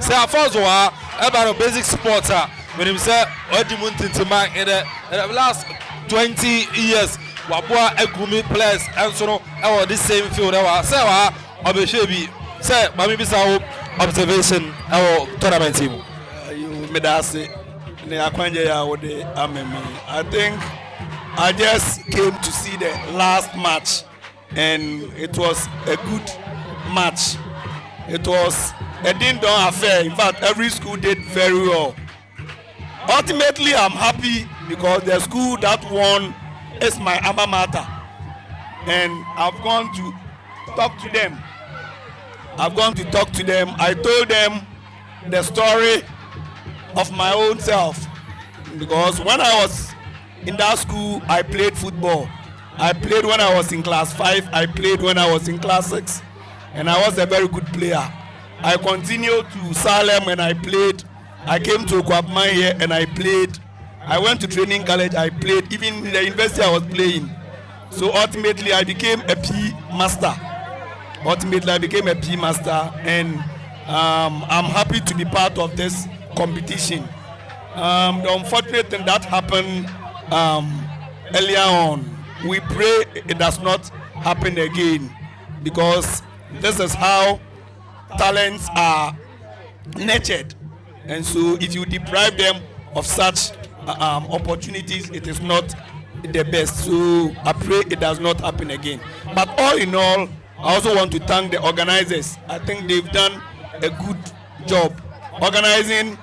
say Afonso about basic sports when him say Odimuntintima in the last 20 years Wabua Egumi players and so on this same field say Obeshebi say Mami Bisa observation our tournament team. You made us say I think I just came to see the last match and it was a good match. It was a ding-dong affair. In fact, every school did very well. Ultimately, I'm happy because the school that won is my alma mater. And I've gone to talk to them. I told them the story of my own self. Because when I was in that school, I played football. I played when I was in class 5. I played when I was in class 6. And I was a very good player. I continued to Salem and I played. I came to Okuapeman here and I played. I went to training college, I played. Even in the university I was playing. So ultimately I became a P master. And I'm happy to be part of this competition. The unfortunate thing that happened earlier on, we pray it does not happen again, because this is how talents are nurtured, and so if you deprive them of such opportunities, it is not the best. So I pray it does not happen again. But all in all, I also want to thank the organizers. I think they've done a good job organizing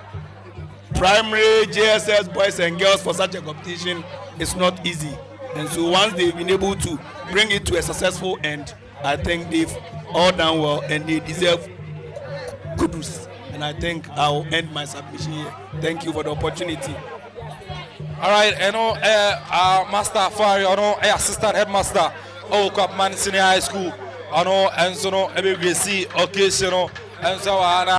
primary JSS boys and girls for such a competition. It's not easy, and so once they've been able to bring it to a successful end, I think they've all done well and they deserve kudos. And I think I'll end my submission here. Thank you for the opportunity. All right, Master Afari, assistant headmaster, Okuapeman Senior High School, and so every occasion, and so